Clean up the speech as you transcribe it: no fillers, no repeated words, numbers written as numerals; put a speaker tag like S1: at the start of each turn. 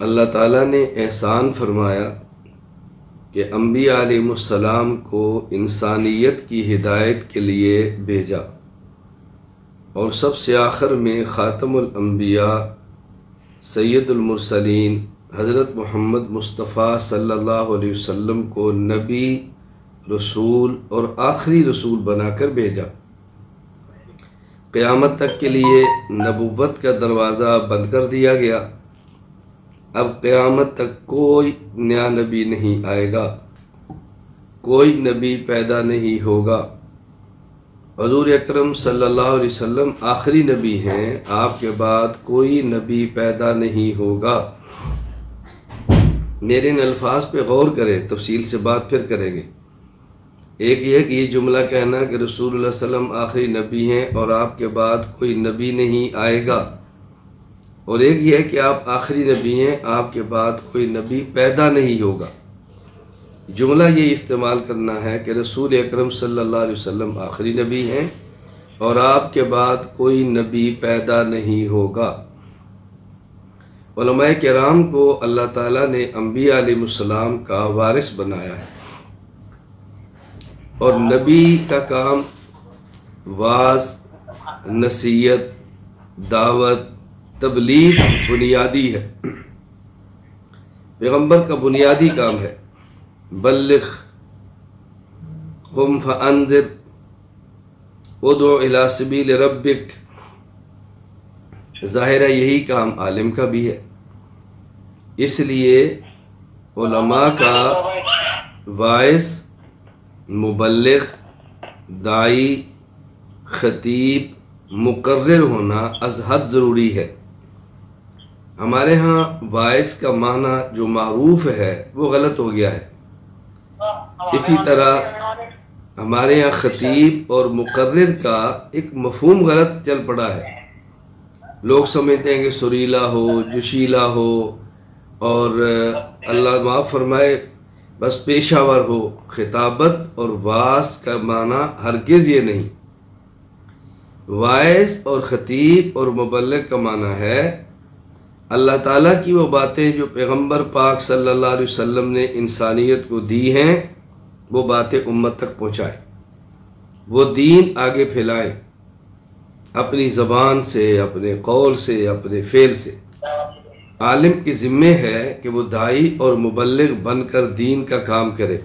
S1: اللہ تعالیٰ نے احسان فرمایا کہ انبیاء علیہ السلام کو انسانیت کی ہدایت کے لیے بھیجا، اور سب سے آخر میں خاتم الانبیاء سید المرسلین حضرت محمد مصطفیٰ صلی اللہ علیہ وسلم کو نبی، رسول اور آخری رسول بنا کر بھیجا۔ قیامت تک کے لیے نبوت کا دروازہ بند کر دیا گیا۔ اب قیامت تک کوئی نیا نبی نہیں آئے گا، کوئی نبی پیدا نہیں ہوگا۔ حضور اکرم صلی اللہ علیہ وسلم آخری نبی ہیں، آپ کے بعد کوئی نبی پیدا نہیں ہوگا۔ میرے ان الفاظ پہ غور کریں، تفصیل سے بات پھر کریں گے۔ ایک یہ کہ یہ جملہ کہنا کہ رسول اللہ صلی اللہ علیہ وسلم آخری نبی ہیں اور آپ کے بعد کوئی نبی نہیں آئے گا، اور ایک یہ ہے کہ آپ آخری نبی ہیں، آپ کے بعد کوئی نبی پیدا نہیں ہوگا۔ جملہ یہ استعمال کرنا ہے کہ رسول اکرم صلی اللہ علیہ وسلم آخری نبی ہیں اور آپ کے بعد کوئی نبی پیدا نہیں ہوگا۔ علماء کرام کو اللہ تعالیٰ نے انبیاء علیہ السلام کا وارث بنایا ہے، اور نبی کا کام واعظ، نصیحت، دعوت، تبلیغ بنیادی ہے۔ پیغمبر کا بنیادی کام ہے بلغ، قم فانذر، ادعو الی سبیل ربک۔ ظاہر ہے یہی کام عالم کا بھی ہے، اس لیے علماء کا واعظ، مبلغ، داعی، خطیب، مقرر ہونا از حد ضروری ہے۔ ہمارے ہاں واعظ کا معنی جو معروف ہے وہ غلط ہو گیا ہے، اسی طرح ہمارے یہاں خطیب اور مقرر کا ایک مفہوم غلط چل پڑا ہے۔ لوگ سمجھتے ہیں کہ سریلا ہو، جوشیلا ہو، اور اللہ معاف فرمائے بس پیشہ ور ہو۔ خطابت اور واعظ کا معنی ہرگز یہ نہیں۔ واعظ اور خطیب اور مبلغ کا معنی ہے اللہ تعالیٰ کی وہ باتیں جو پیغمبر پاک صلی اللہ علیہ وسلم نے انسانیت کو دی ہیں، وہ باتیں امت تک پہنچائیں، وہ دین آگے پھیلائیں، اپنی زبان سے، اپنے قول سے، اپنے فعل سے۔ عالم کی ذمہ ہے کہ وہ داعی اور مبلغ بن کر دین کا کام کرے۔